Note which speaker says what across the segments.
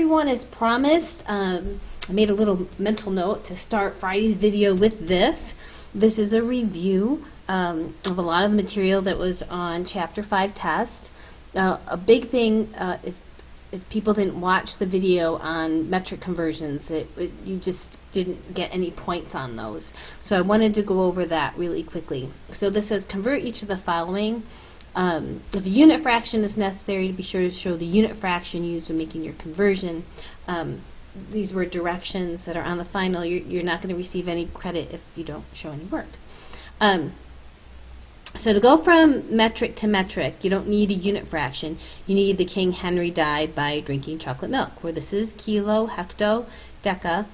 Speaker 1: everyone, as promised, I made a little mental note to start Friday's video with this. This is a review of a lot of the material that was on Chapter 5 test. A big thing, if people didn't watch the video on metric conversions, you just didn't get any points on those. So I wanted to go over that really quickly. So this says convert each of the following. If a unit fraction is necessary, to be sure to show the unit fraction used when making your conversion. These were directions that are on the final. You're not going to receive any credit if you don't show any work. So to go from metric to metric, you don't need a unit fraction. You need the King Henry died by drinking chocolate milk, where this is kilo, hecto, deca.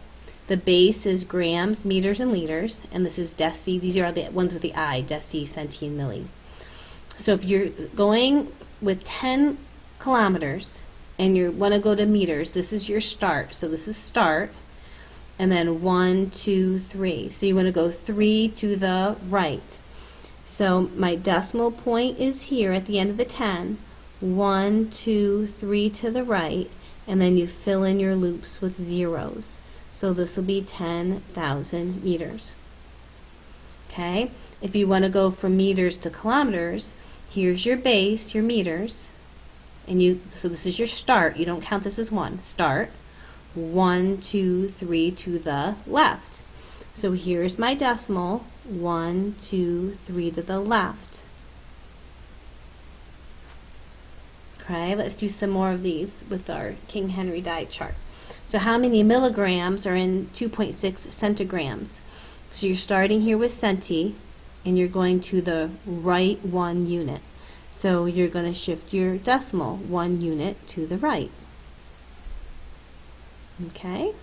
Speaker 1: The base is grams, meters, and liters, and this is deci. These are the ones with the I, deci, centine, milli. So if you're going with 10 kilometers and you want to go to meters, this is your start. So this is start, and then 1, 2, 3. So you want to go 3 to the right. So my decimal point is here at the end of the 10. 1, 2, 3 to the right, and then you fill in your loops with zeros. So this will be 10,000 meters. Okay? If you want to go from meters to kilometers, here's your base, your meters, and so this is your start. You don't count this as one. Start. 1, 2, 3 to the left. So here's my decimal. 1, 2, 3 to the left. Okay, let's do some more of these with our King Henry died chart. So how many milligrams are in 2.6 centigrams? So you're starting here with centi, and you're going to the right 1 unit. So you're going to shift your decimal 1 unit to the right. Okay?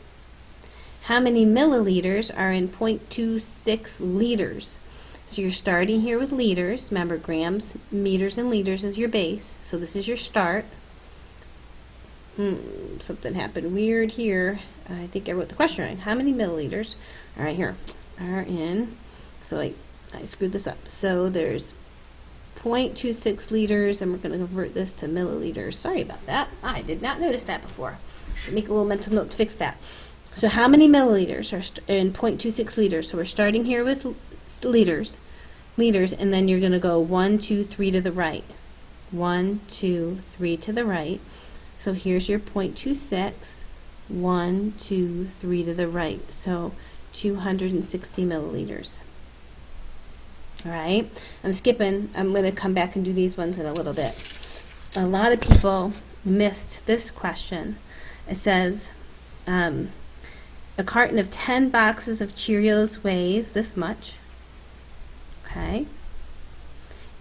Speaker 1: How many milliliters are in 0.26 liters? So you're starting here with liters. Remember, grams, meters, and liters is your base. So this is your start. Something happened weird here. I think I wrote the question wrong. How many milliliters here are in, so I screwed this up. So there's 0.26 liters, and we're going to convert this to milliliters. Sorry about that. I did not notice that before. Make a little mental note to fix that. So how many milliliters are in 0.26 liters? So we're starting here with liters, and then you're going to go 1, 2, 3 to the right. 1, 2, 3 to the right. So here's your 0.26. 1, 2, 3 to the right. So 260 milliliters. All right, I'm skipping. I'm going to come back and do these ones in a little bit. A lot of people missed this question. It says a carton of 10 boxes of Cheerios weighs this much. Okay.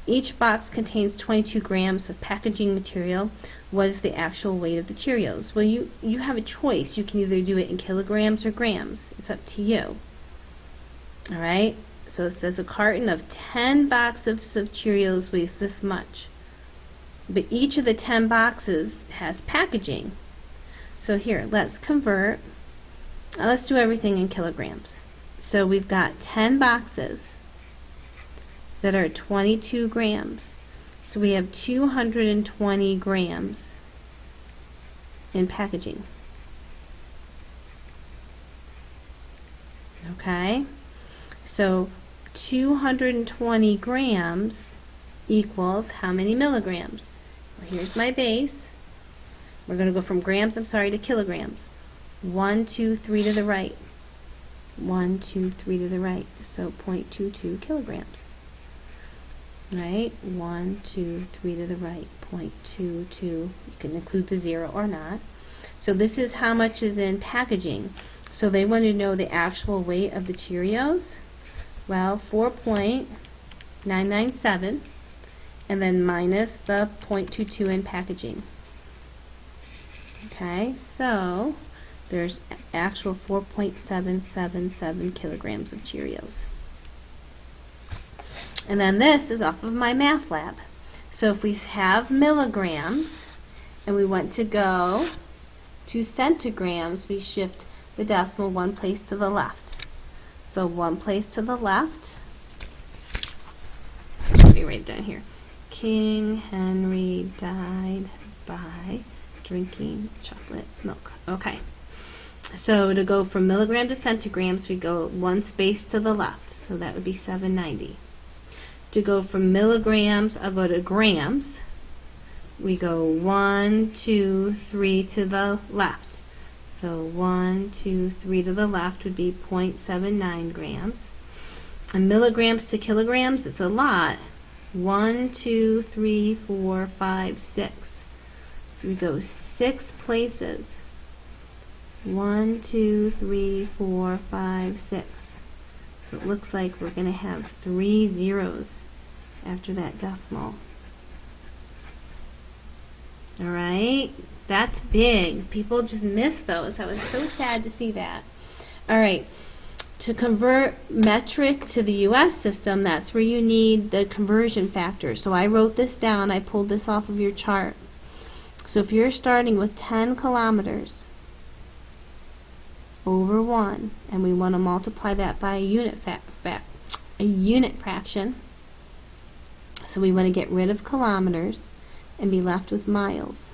Speaker 1: Each box contains 22 grams of packaging material. What is the actual weight of the Cheerios? Well, you have a choice. You can either do it in kilograms or grams. It's up to you. All right. So it says a carton of 10 boxes of Cheerios weighs this much. But each of the 10 boxes has packaging. So here, let's convert. Let's do everything in kilograms. So we've got 10 boxes that are 22 grams. So we have 220 grams in packaging. Okay? So 220 grams equals how many milligrams? Well, here's my base. We're going to go from grams, to kilograms. 1, 2, 3 to the right. 1, 2, 3 to the right. So 0.22 kilograms. Right? 1, 2, 3 to the right. 0.22. You can include the 0 or not. So this is how much is in packaging. So they want to know the actual weight of the Cheerios. Well, 4.997, and then minus the 0.22 in packaging. Okay, so there's actual 4.777 kilograms of Cheerios. And then this is off of my math lab. So if we have milligrams and we want to go to centigrams, we shift the decimal 1 place to the left. So 1 place to the left. Let me write it down here. King Henry died by drinking chocolate milk. Okay. So to go from milligram to centigrams, we go one space to the left. So that would be 790. To go from milligrams to grams, we go 1, 2, 3 to the left. So 1, 2, 3 to the left would be 0.79 grams. And milligrams to kilograms, it's a lot. 1, 2, 3, 4, 5, 6. So we go 6 places. 1, 2, 3, 4, 5, 6. So it looks like we're going to have 3 zeros after that decimal. All right, that's big. People just miss those. I was so sad to see that. All right, to convert metric to the US system, that's where you need the conversion factor. So I wrote this down. I pulled this off of your chart. So if you're starting with 10 kilometers over 1, and we want to multiply that by a unit fraction, so we want to get rid of kilometers and be left with miles.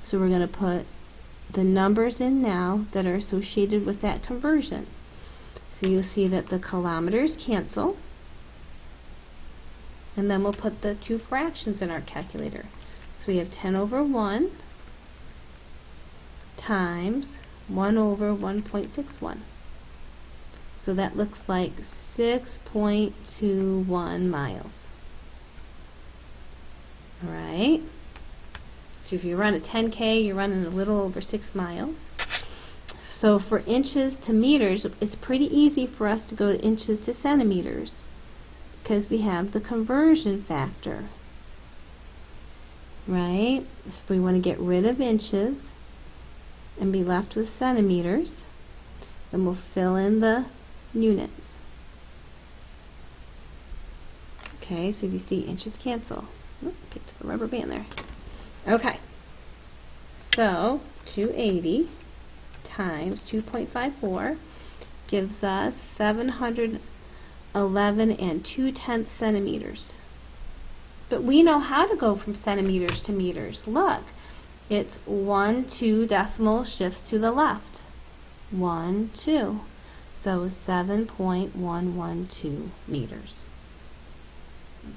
Speaker 1: So we're going to put the numbers in now that are associated with that conversion. So you'll see that the kilometers cancel, and then we'll put the 2 fractions in our calculator. So we have 10 over 1 times 1 over 1.61. So that looks like 6.21 miles. All right. So if you run a 10K, you're running a little over 6 miles. So for inches to meters, it's pretty easy for us to go to inches to centimeters because we have the conversion factor. Right? So if we want to get rid of inches and be left with centimeters, then we'll fill in the units. Okay, so you see inches cancel. Oop, picked up a rubber band there. Okay, so 280 times 2.54 gives us 711 and 2/10 centimeters. But we know how to go from centimeters to meters. Look, it's 1, 2 decimal shifts to the left. 1, 2. So 7.112 meters.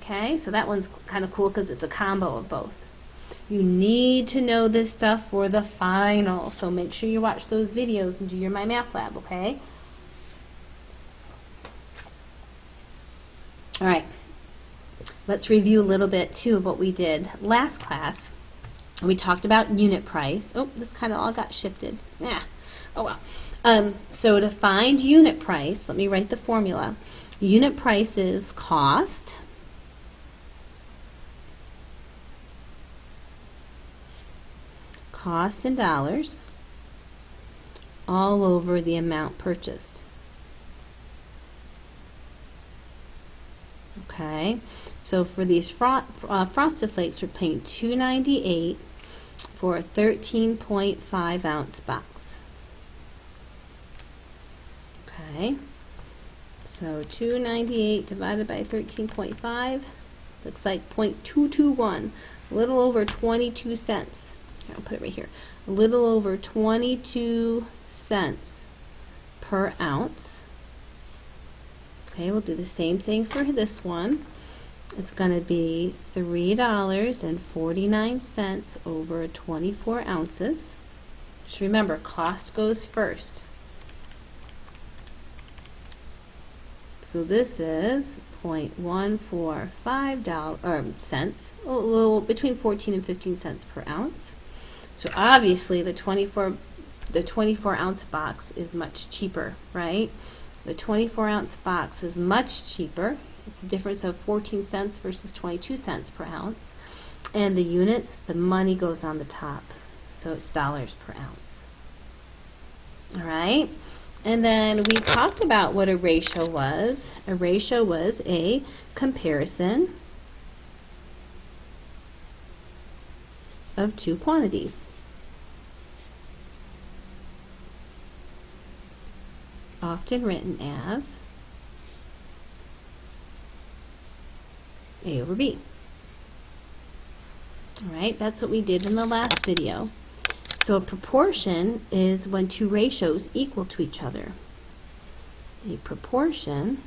Speaker 1: Okay, so that one's kind of cool because it's a combo of both. You need to know this stuff for the final, so make sure you watch those videos and do your My Math Lab, okay? All right, let's review a little bit too of what we did last class. We talked about unit price. Oh, this kind of all got shifted. Yeah. Oh well. So to find unit price, let me write the formula. Unit price is cost in dollars all over the amount purchased. Okay, so for these Frosted Flakes, we're paying $2.98 for a 13.5 ounce box. Okay, so $2.98 divided by 13.5 looks like 0.221, a little over 22 cents. I'll put it right here. A little over 22 cents per ounce. Okay, we'll do the same thing for this one. It's going to be $3.49 over 24 ounces. Just remember, cost goes first. So this is $0.145 cents, a little between 14 and 15 cents per ounce. So obviously the 24 ounce box is much cheaper, right? The 24 ounce box is much cheaper. It's a difference of 14 cents versus 22 cents per ounce. And the units, the money goes on the top. So it's dollars per ounce. All right. And then we talked about what a ratio was. A ratio was a comparison of two quantities. Often written as A over B. All right, that's what we did in the last video. So a proportion is when two ratios equal to each other. A proportion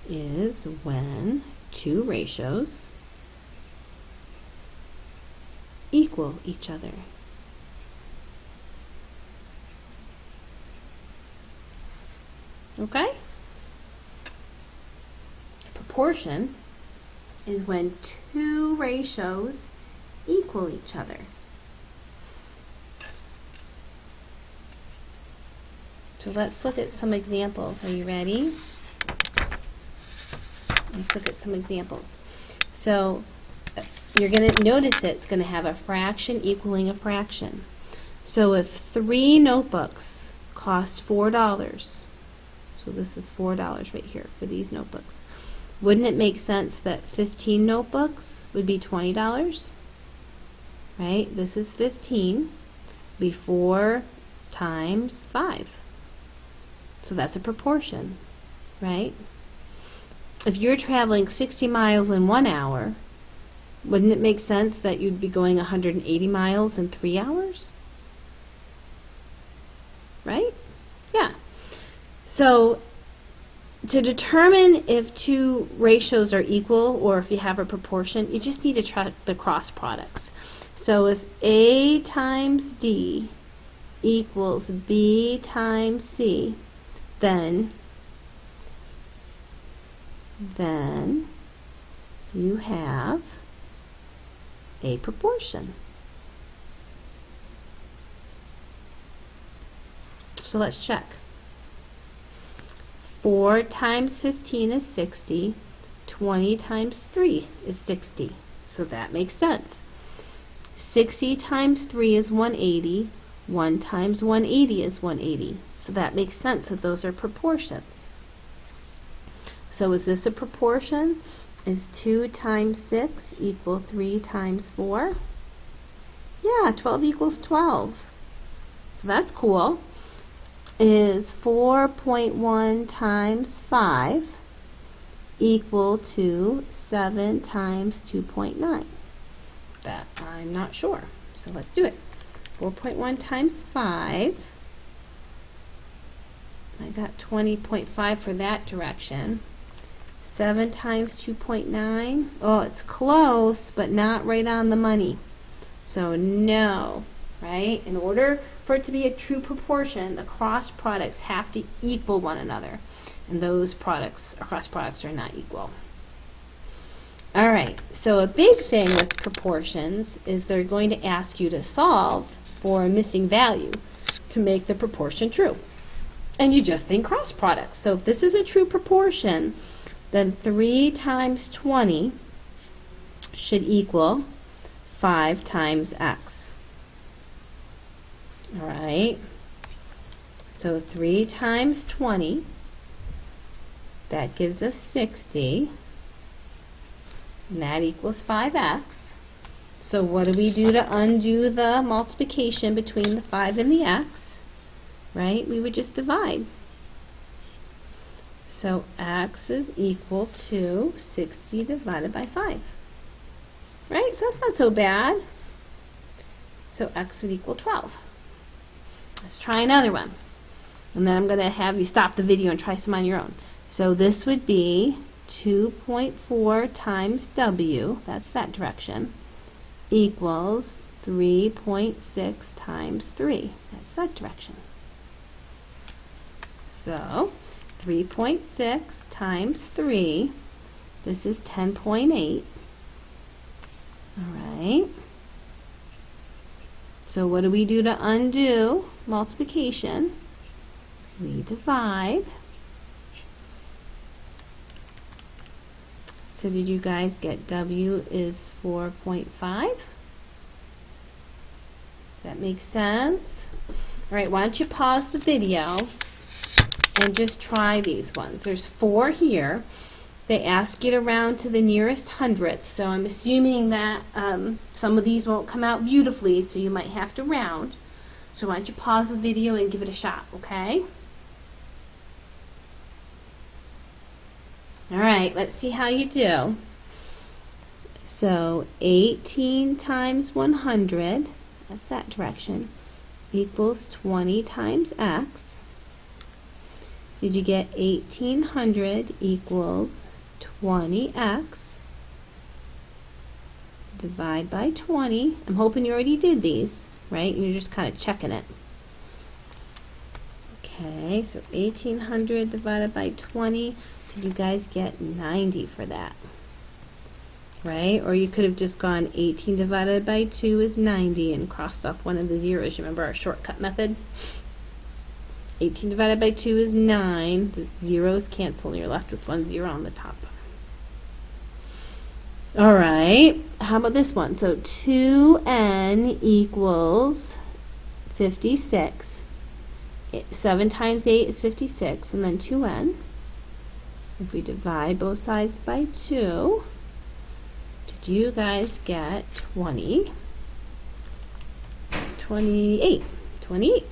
Speaker 1: is when two ratios equal each other. Okay? Proportion is when two ratios equal each other. So let's look at some examples. Are you ready? Let's look at some examples. So you're going to notice it's going to have a fraction equaling a fraction. So if 3 notebooks cost $4, so this is $4 right here for these notebooks, wouldn't it make sense that 15 notebooks would be $20? Right? This is 15, be 4 times 5. So that's a proportion, right? If you're traveling 60 miles in 1 hour, wouldn't it make sense that you'd be going 180 miles in 3 hours? Right? Yeah. So to determine if two ratios are equal or if you have a proportion, you just need to track the cross products. So if A times D equals B times C, then you have a proportion. So let's check. 4 times 15 is 60. 20 times 3 is 60. So that makes sense. 60 times 3 is 180. 1 times 180 is 180. So that makes sense that those are proportions. So is this a proportion? Is 2 times 6 equal 3 times 4? Yeah, 12 equals 12. So that's cool. Is 4.1 times 5 equal to 7 times 2.9? That I'm not sure. So let's do it. 4.1 times 5. I got 20.5 for that direction. 7 times 2.9. Oh, it's close, but not right on the money. So no, right? In order for it to be a true proportion, the cross products have to equal one another. And those products, cross products, are not equal. All right, so a big thing with proportions is they're going to ask you to solve for a missing value to make the proportion true. And you just think cross products. So if this is a true proportion, then 3 times 20 should equal 5 times x. All right, so 3 times 20, that gives us 60, and that equals 5x. So what do we do to undo the multiplication between the 5 and the x? Right, we would just divide. So x is equal to 60 divided by 5. Right, so that's not so bad. So x would equal 12. Let's try another one. And then I'm going to have you stop the video and try some on your own. So this would be 2.4 times w, that's that direction, equals 3.6 times 3. That's that direction. So 3.6 times 3, this is 10.8. All right. So what do we do to undo multiplication? We divide. So did you guys get w is 4.5? That makes sense? All right, why don't you pause the video and just try these ones. There's 4 here. They ask you to round to the nearest hundredth, so I'm assuming that some of these won't come out beautifully, so you might have to round. So why don't you pause the video and give it a shot, okay? All right, let's see how you do. So 18 times 100, that's that direction, equals 20 times x. Did you get 1800 equals 20x? Divide by 20. I'm hoping you already did these, right? You're just kind of checking it. Okay, so 1800 divided by 20. Did you guys get 90 for that? Right? Or you could have just gone 18 divided by 2 is 90 and crossed off one of the zeros. Remember our shortcut method? 18 divided by 2 is 9. The zeros cancel and you're left with 1 0 on the top. All right, how about this one? So 2n equals 56. 7 times 8 is 56, and then 2n. If we divide both sides by 2, did you guys get 20? 28. 28.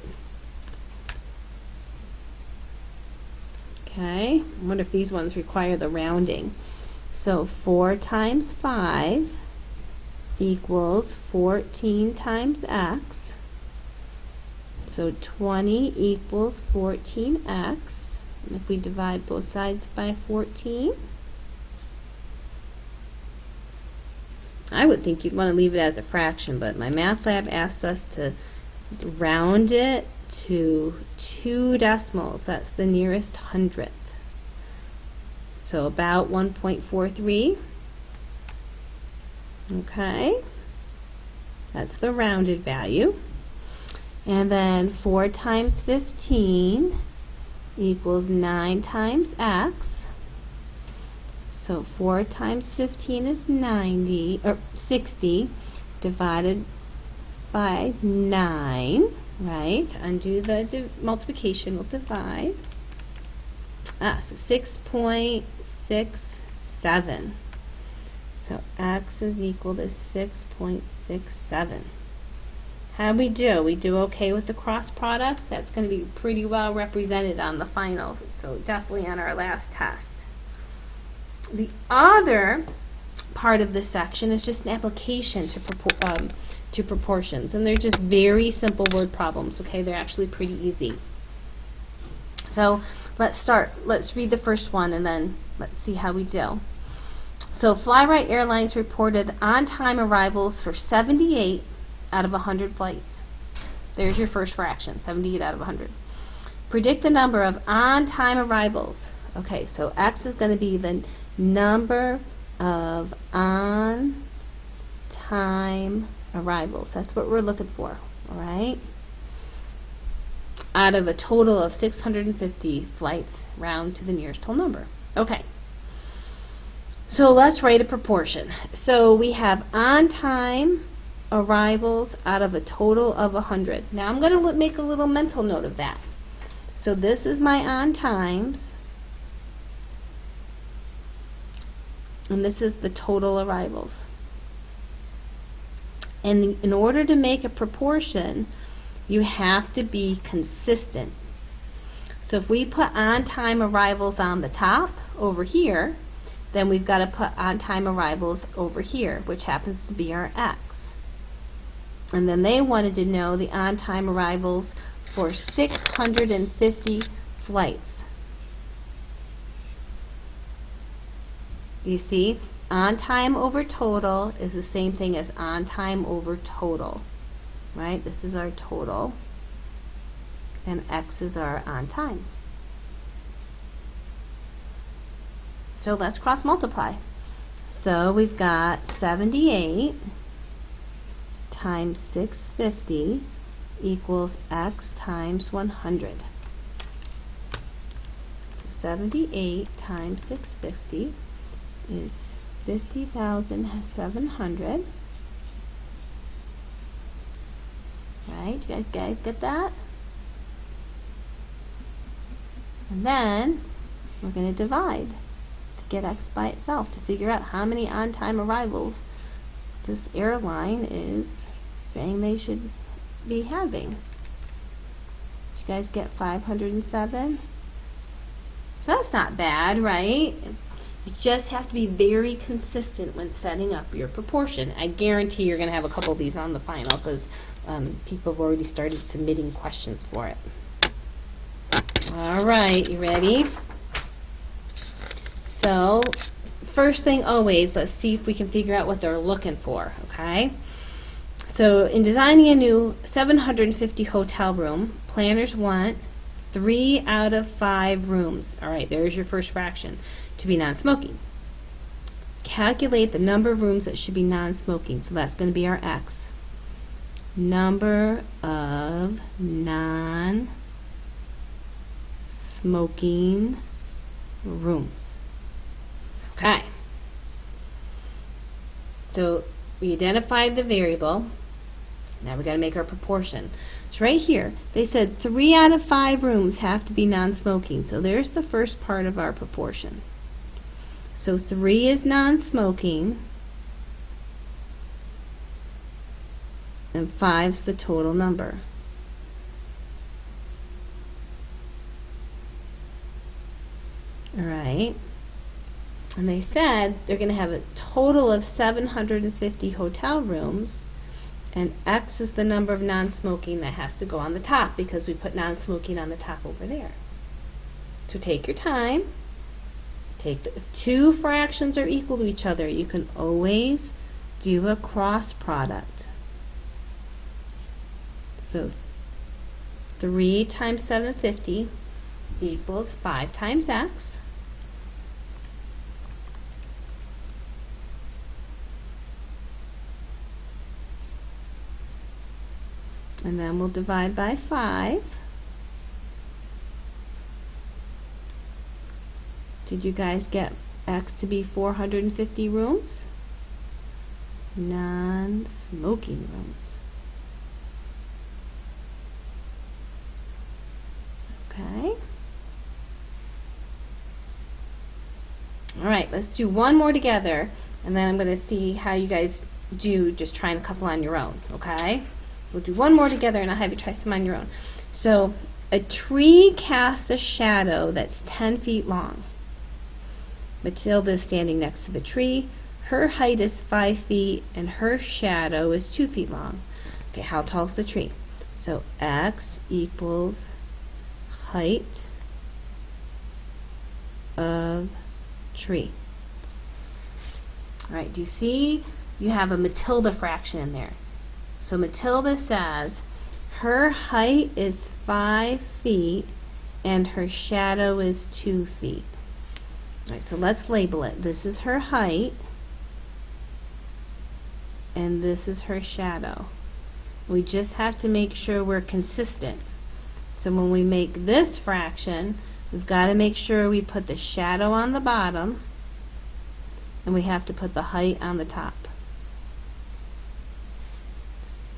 Speaker 1: Okay, I wonder if these ones require the rounding. So 4 times 5 equals 14 times x. So 20 equals 14x. And if we divide both sides by 14, I would think you'd want to leave it as a fraction, but my math lab asked us to round it to 2 decimals. That's the nearest hundredth. So about 1.43. Okay, that's the rounded value. And then 4 times 15 equals 9 times x. So 4 times 15 is 90, or 60, divided by 9, right? Undo the multiplication, we'll divide. So 6.67. So x is equal to 6.67. How'd we do? We do okay with the cross product? That's going to be pretty well represented on the finals, so definitely on our last test. The other part of this section is just an application to proportions, and they're just very simple word problems, okay? They're actually pretty easy. So let's start. Let's read the first one and then let's see how we do. So Fly-Right Airlines reported on-time arrivals for 78 out of 100 flights. There's your first fraction, 78 out of 100. Predict the number of on-time arrivals. Okay, so x is going to be the number of on-time arrivals. That's what we're looking for, all right? Out of a total of 650 flights, round to the nearest whole number. Okay. So let's write a proportion. So we have on-time arrivals out of a total of 100. Now I'm going to make a little mental note of that. So this is my on-times, and this is the total arrivals. And in order to make a proportion, you have to be consistent. So if we put on-time arrivals on the top over here, then we've got to put on-time arrivals over here, which happens to be our x. And then they wanted to know the on-time arrivals for 650 flights. You see, on-time over total is the same thing as on-time over total. Right? This is our total, and x is our on time. So let's cross multiply. So we've got 78 times 650 equals x times 100. So 78 times 650 is 50,700. Right? You guys get that? And then we're going to divide to get x by itself to figure out how many on-time arrivals this airline is saying they should be having. Did you guys get 507? So that's not bad, right? You just have to be very consistent when setting up your proportion. I guarantee you're going to have a couple of these on the final because people have already started submitting questions for it. All right, you ready? So, first thing always, let's see if we can figure out what they're looking for, okay? So, in designing a new 750 hotel room, planners want 3 out of 5 rooms. All right, there's your first fraction, to be non-smoking. Calculate the number of rooms that should be non-smoking. So that's going to be our X. Number of non-smoking rooms. Okay. So we identified the variable. Now we got to make our proportion. So right here, they said 3 out of 5 rooms have to be non-smoking. So there's the first part of our proportion. So 3 is non-smoking, and 5's the total number. All right. And they said they're going to have a total of 750 hotel rooms, and X is the number of non-smoking that has to go on the top because we put non-smoking on the top over there. So take your time. If 2 fractions are equal to each other, you can always do a cross product. So 3 times 750 equals 5 times X. And then we'll divide by 5. Did you guys get X to be 450 rooms? Non-smoking rooms. Okay. All right, let's do one more together, and then I'm going to see how you guys do just trying a couple on your own, okay? We'll do one more together, and I'll have you try some on your own. So, a tree casts a shadow that's 10 feet long. Matilda is standing next to the tree. Her height is 5 feet, and her shadow is 2 feet long. Okay, how tall is the tree? So X equals height of tree. All right, do you see you have a Matilda fraction in there? So Matilda says her height is 5 feet, and her shadow is 2 feet. All right, so let's label it. This is her height, and this is her shadow. We just have to make sure we're consistent. So when we make this fraction, we've got to make sure we put the shadow on the bottom, and we have to put the height on the top.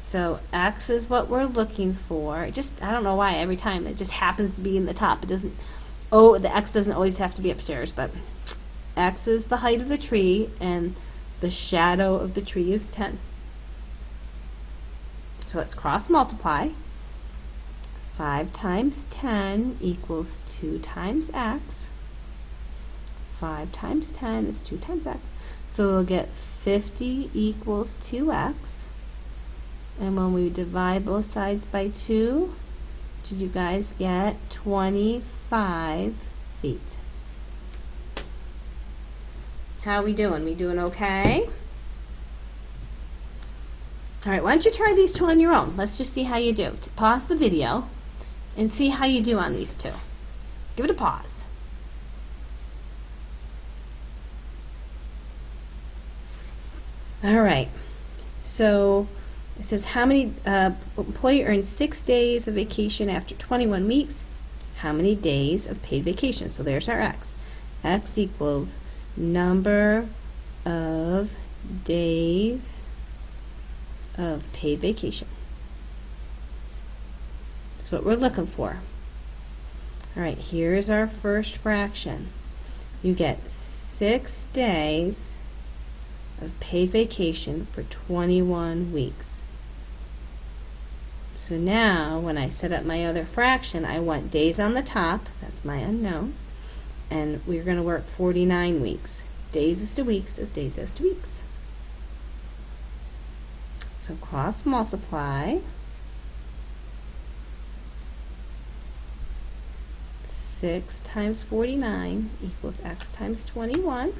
Speaker 1: So X is what we're looking for. I don't know why every time it just happens to be in the top. It doesn't. Oh, the X doesn't always have to be upstairs, but X is the height of the tree, and the shadow of the tree is 10. So let's cross multiply. 5 times 10 equals 2 times X. 5 times 10 is 2 times X. So we'll get 50 equals 2X. And when we divide both sides by 2, did you guys get 25 feet? How are we doing? We doing okay? All right, why don't you try these 2 on your own? Let's just see how you do. Pause the video and see how you do on these 2. Give it a pause. All right, so it says how many employee earns 6 days of vacation after 21 weeks. How many days of paid vacation? So there's our X. X equals number of days of paid vacation. That's what we're looking for. All right, here's our first fraction. You get 6 days of paid vacation for 21 weeks. So now, when I set up my other fraction, I want days on the top, that's my unknown, and we're going to work 49 weeks. Days is to weeks as days is to weeks. So cross multiply. 6 times 49 equals x times 21.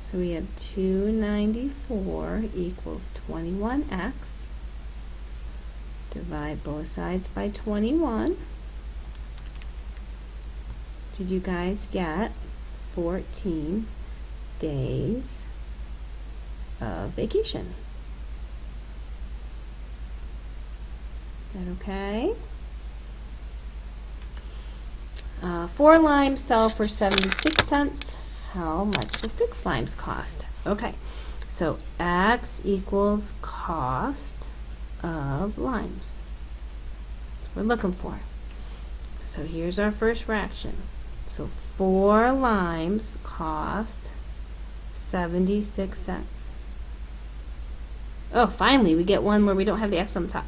Speaker 1: So we have 294 equals 21x. Divide both sides by 21. Did you guys get 14 days of vacation? Is that okay? 4 limes sell for 76 cents. How much does 6 limes cost? Okay, so x equals cost of limes. That's what we're looking for. So here's our first fraction. So 4 limes cost 76 cents. Oh, finally, we get one where we don't have the x on the top.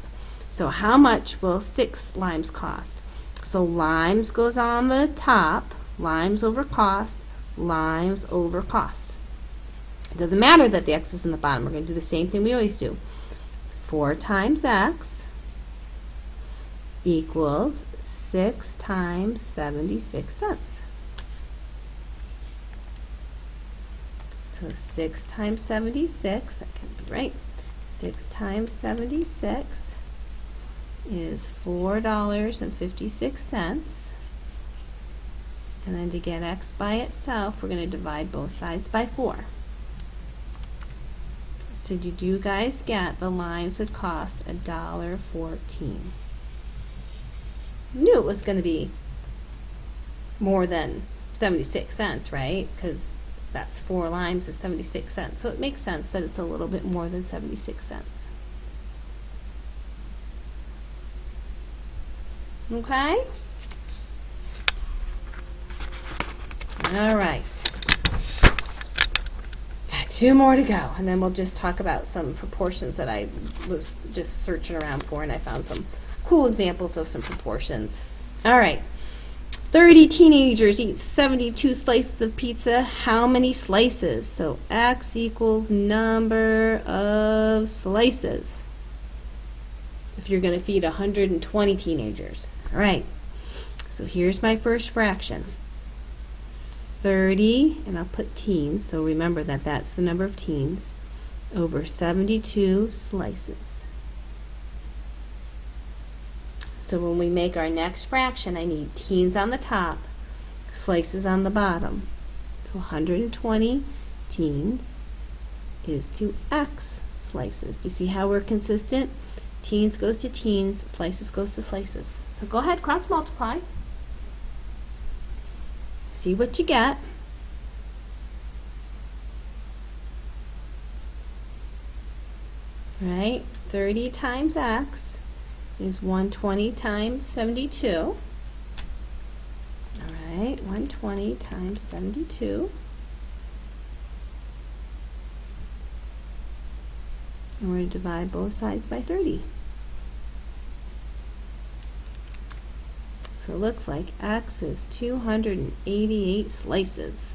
Speaker 1: So how much will 6 limes cost? So limes goes on the top, limes over cost, limes over cost. It doesn't matter that the x is in the bottom. We're going to do the same thing we always do. 4 times x equals 6 times 76 cents. So 6 times 76, that can be right. 6 times 76 is $4.56. And then to get x by itself, we're going to divide both sides by 4. So did you guys get the limes would cost $1.14? Knew it was going to be more than 76 cents, right? Because that's 4 limes is 76 cents. So it makes sense that it's a little bit more than 76 cents. Okay? All right. Got 2 more to go, and then we'll just talk about some proportions that I was just searching around for, and I found some cool examples of some proportions. All right. 30 teenagers eat 72 slices of pizza. How many slices? So x equals number of slices if you're going to feed 120 teenagers. All right, so here's my first fraction. 30, and I'll put teens, so remember that that's the number of teens, over 72 slices. So when we make our next fraction, I need teens on the top, slices on the bottom. So 120 teens is to x slices. Do you see how we're consistent? Teens goes to teens, slices goes to slices. So go ahead, cross multiply. See what you get. Right? 30 times x is 120 times 72. All right, 120 times 72. And we're going to divide both sides by 30. So it looks like x is 288 slices.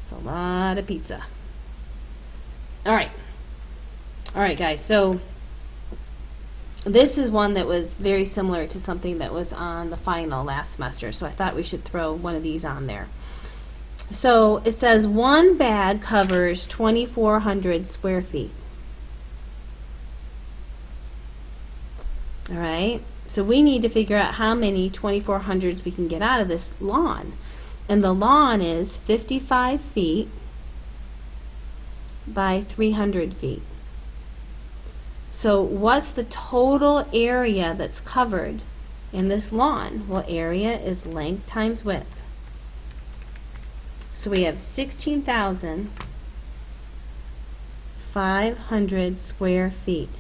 Speaker 1: It's a lot of pizza. All right, guys, so this is one that was very similar to something that was on the final last semester, so I thought we should throw one of these on there. So it says 1 bag covers 2,400 square feet. All right, so we need to figure out how many 2,400s we can get out of this lawn. And the lawn is 55 feet by 300 feet. So what's the total area that's covered in this lawn? Well, area is length times width. So we have 16,500 square feet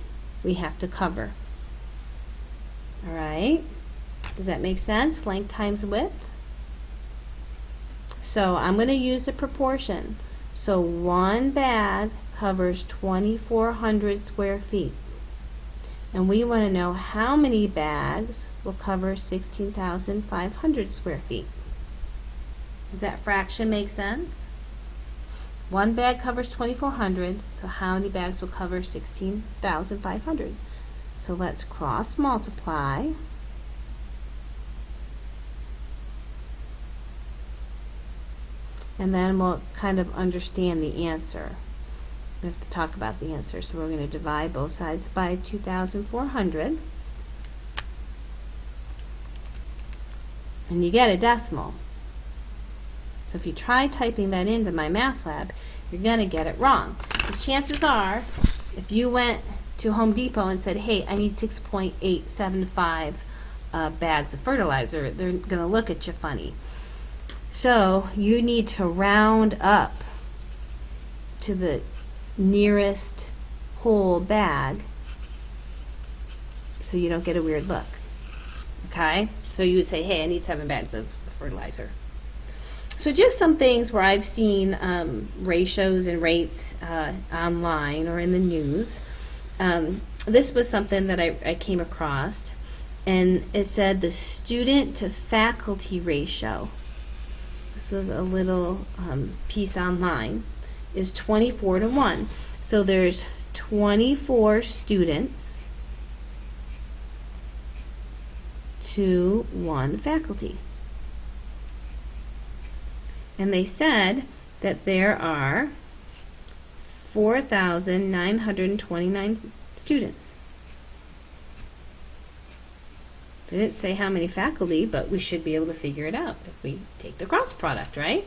Speaker 1: we have to cover. All right, does that make sense? Length times width. So I'm going to use the proportion. So 1 bag covers 2,400 square feet. And we want to know how many bags will cover 16,500 square feet. Does that fraction make sense? One bag covers 2,400, so how many bags will cover 16,500? So let's cross multiply. And then we'll kind of understand the answer. We have to talk about the answer. So we're going to divide both sides by 2,400. And you get a decimal. So if you try typing that into MyMathLab, you're going to get it wrong. Because chances are, if you went to Home Depot and said, hey, I need 6.875 bags of fertilizer, they're going to look at you funny. So you need to round up to the nearest whole bag so you don't get a weird look. Okay? So you would say, hey, I need 7 bags of fertilizer. So just some things where I've seen ratios and rates online or in the news. This was something that I came across, and it said the student to faculty ratio. This was a little piece online, is 24:1. So there's 24 students to 1 faculty. And they said that there are 4,929 students. They didn't say how many faculty, but we should be able to figure it out if we take the cross product, right?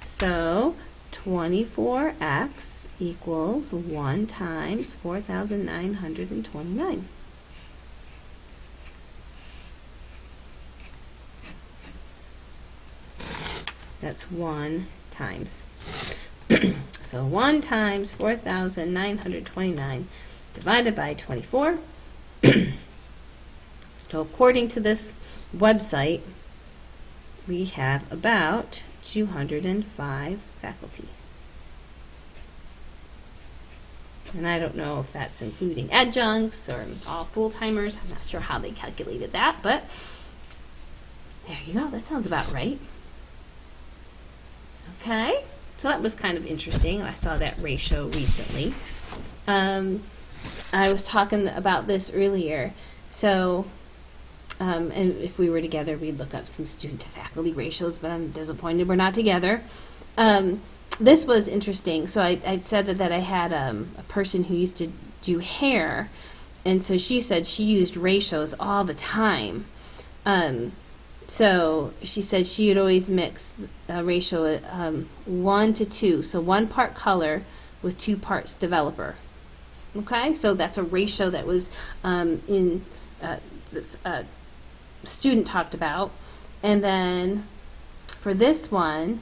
Speaker 1: So 24x equals 1 times 4,929. That's 1 times. So 1 times 4,929 divided by 24. So according to this website, we have about 205 faculty. And I don't know if that's including adjuncts or all full-timers. I'm not sure how they calculated that, but there you go. That sounds about right. Okay, so that was kind of interesting. I saw that ratio recently. I was talking about this earlier. So, and if we were together, we'd look up some student to faculty ratios, but I'm disappointed we're not together. This was interesting. So I'd said that I had a person who used to do hair, and so she said she used ratios all the time. So she said she would always mix a ratio 1 to 2, so 1 part color with 2 parts developer. Okay, so that's a ratio that was this student talked about. And then for this one,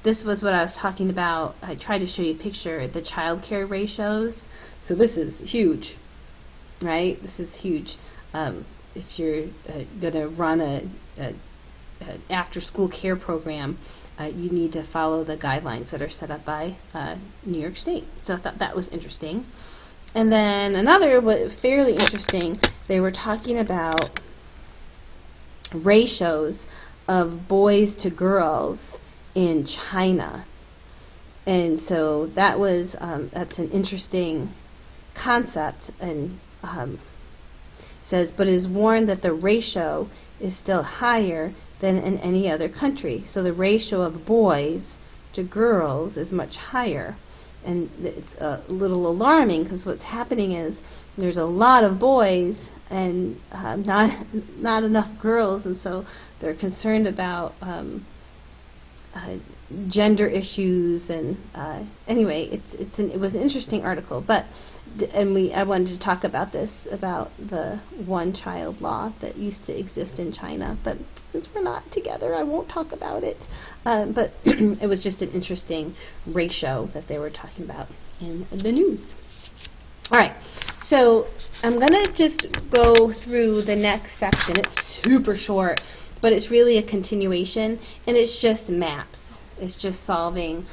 Speaker 1: this was what I was talking about. I tried to show you a picture, the child care ratios. So this is huge, right? This is huge. If you're going to run a after-school care program, you need to follow the guidelines that are set up by New York State. So I thought that was interesting. And then another fairly interesting, they were talking about ratios of boys to girls in China. And so that was that's an interesting concept, and says, but it is warned that the ratio is still higher than in any other country. So the ratio of boys to girls is much higher. And it's a little alarming because what's happening is there's a lot of boys and not enough girls, and so they're concerned about gender issues. And anyway, it was an interesting article, but I wanted to talk about this, about the one-child law that used to exist in China, but since we're not together, I won't talk about it. But it was just an interesting ratio that they were talking about in the news. All right, so I'm going to just go through the next section. It's super short, but it's really a continuation, and it's just maps. It's just solving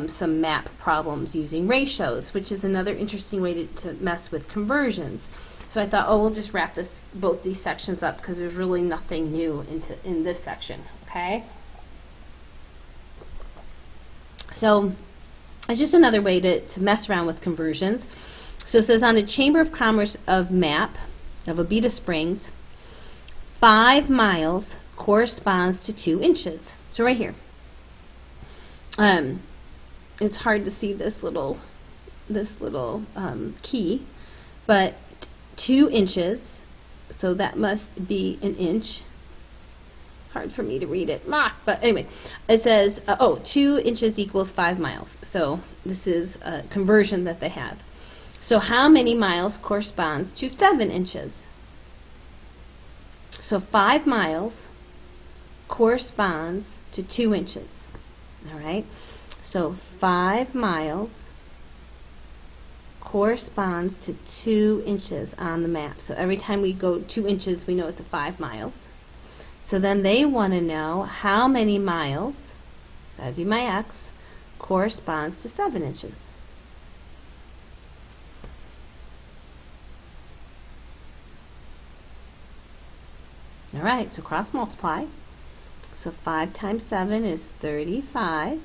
Speaker 1: some map problems using ratios, which is another interesting way to mess with conversions. So I thought, oh, we'll just wrap both these sections up because there's really nothing new in this section, okay? So it's just another way to mess around with conversions. So it says on a Chamber of Commerce of map of Abita Springs, 5 miles corresponds to 2 inches. So right here. It's hard to see this little key, but 2 inches, so that must be an inch. Hard for me to read it, but anyway, it says 2 inches equals 5 miles. So this is a conversion that they have. So how many miles corresponds to 7 inches? So 5 miles corresponds to 2 inches. All right, so 5 miles corresponds to 2 inches on the map. So every time we go 2 inches, we know it's 5 miles. So then they want to know how many miles, that would be my x, corresponds to 7 inches. All right, so cross multiply. So 5 times 7 is 35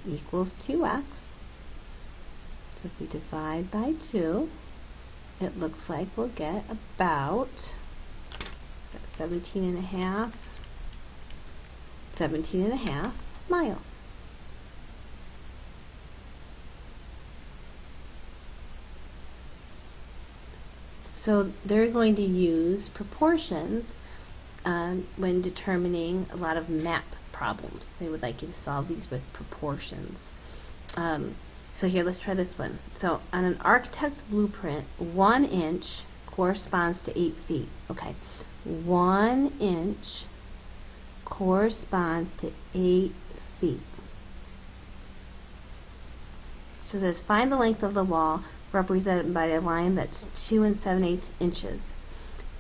Speaker 1: equals 2x. So if we divide by 2, it looks like we'll get about 17 and a half miles. So they're going to use proportions when determining a lot of map problems. They would like you to solve these with proportions. So here, let's try this one. So on an architect's blueprint, 1 inch corresponds to 8 feet. Okay, 1 inch corresponds to 8 feet. So this, find the length of the wall represented by a line that's 2 7/8 inches.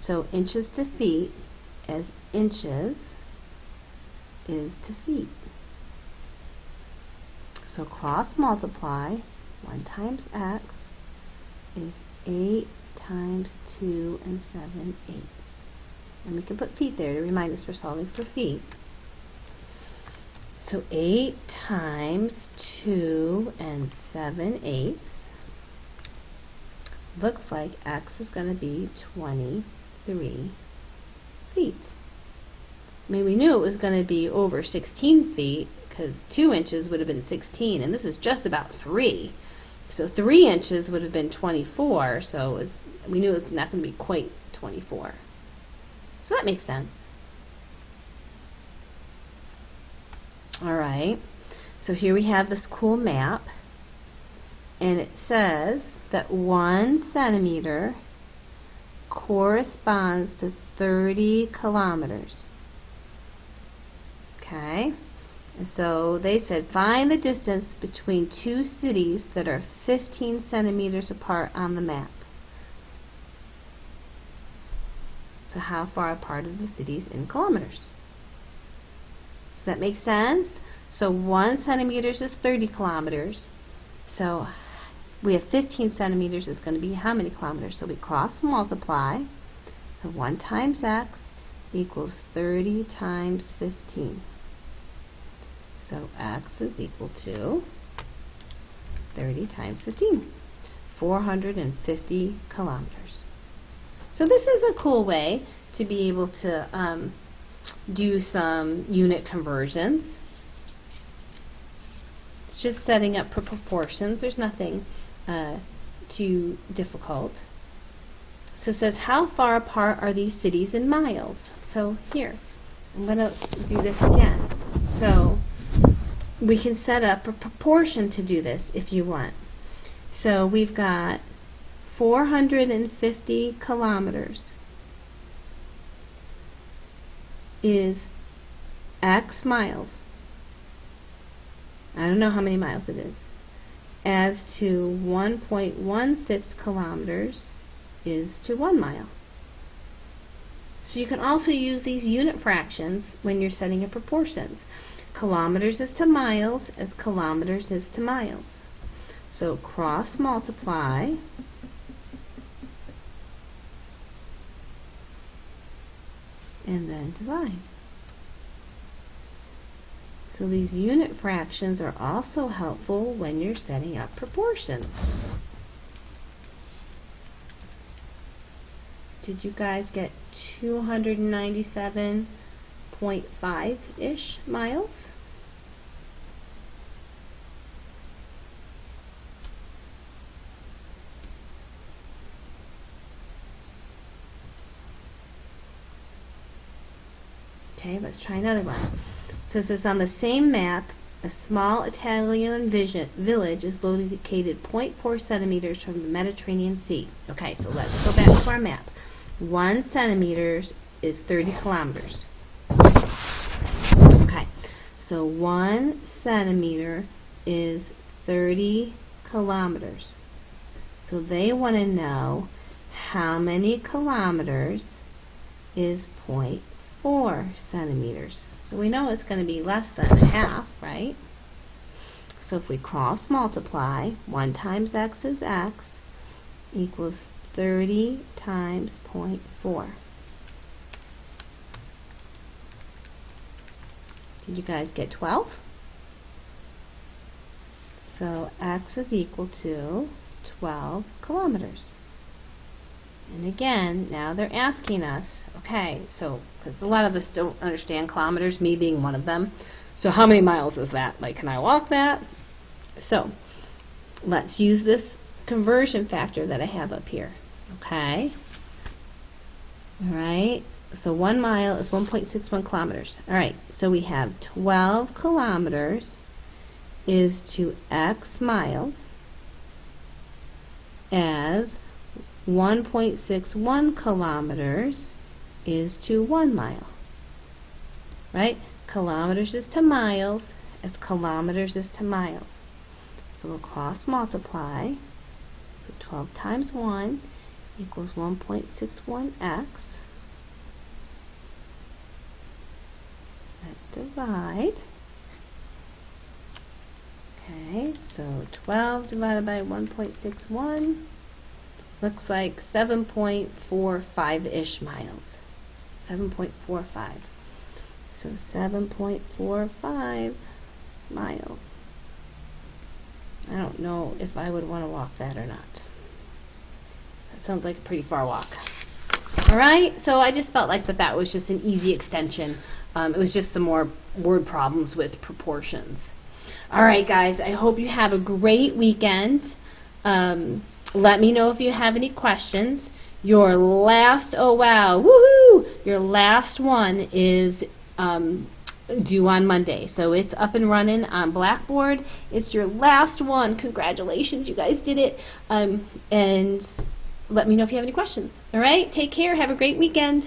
Speaker 1: So inches to feet, as inches is to feet. So cross multiply, 1 times x is 8 times 2 7/8. And we can put feet there to remind us we're solving for feet. So 8 times 2 7/8 looks like x is going to be 23 feet. I mean, we knew it was going to be over 16 feet because 2 inches would have been 16, and this is just about 3. So 3 inches would have been 24, so we knew it was not going to be quite 24. So that makes sense. All right, so here we have this cool map, and it says that 1 centimeter corresponds to 30 kilometers. Okay, and so they said find the distance between 2 cities that are 15 centimeters apart on the map. So how far apart are the cities in kilometers? Does that make sense? So 1 centimeter is 30 kilometers. So we have 15 centimeters is going to be how many kilometers? So we cross multiply. So 1 times x equals 30 times 15. So x is equal to 30 times 15, 450 kilometers. So this is a cool way to be able to do some unit conversions. It's just setting up for proportions. There's nothing too difficult. So it says, how far apart are these cities in miles? So here, I'm going to do this again. So we can set up a proportion to do this if you want. So we've got 450 kilometers is x miles. I don't know how many miles it is. As to 1.16 kilometers is to 1 mile. So you can also use these unit fractions when you're setting up proportions. Kilometers is to miles as kilometers is to miles. So cross multiply. And then divide. So these unit fractions are also helpful when you're setting up proportions. Did you guys get 297.5-ish miles? Okay, let's try another one. So it says on the same map, a small Italian village is located 0.4 centimeters from the Mediterranean Sea. Okay, so let's go back to our map. 1 centimeter is 30 kilometers. Okay, so 1 centimeter is 30 kilometers. So they want to know how many kilometers is 0.4 centimeters. So we know it's going to be less than half, right? So if we cross multiply, 1 times x is x equals 30 times 0.4. Did you guys get 12? So x is equal to 12 kilometers. And again, now they're asking us, okay, so, because a lot of us don't understand kilometers, me being one of them. So how many miles is that? Like, can I walk that? So let's use this conversion factor that I have up here. Okay. All right. So 1 mile is 1.61 kilometers. All right. So we have 12 kilometers is to x miles as 1.61 kilometers is to 1 mile, right? Kilometers is to miles as kilometers is to miles. So we'll cross multiply. So 12 times 1 equals 1.61x. Let's divide. Okay, so 12 divided by 1.61 looks like 7.45-ish miles. 7.45. So 7.45 miles. I don't know if I would want to walk that or not. That sounds like a pretty far walk. All right, so I just felt like that was just an easy extension. It was just some more word problems with proportions. All right, guys, I hope you have a great weekend. Let me know if you have any questions. Your last, oh wow, woohoo! Your last one is due on Monday. So it's up and running on Blackboard. It's your last one. Congratulations, you guys did it. And let me know if you have any questions. All right, take care. Have a great weekend.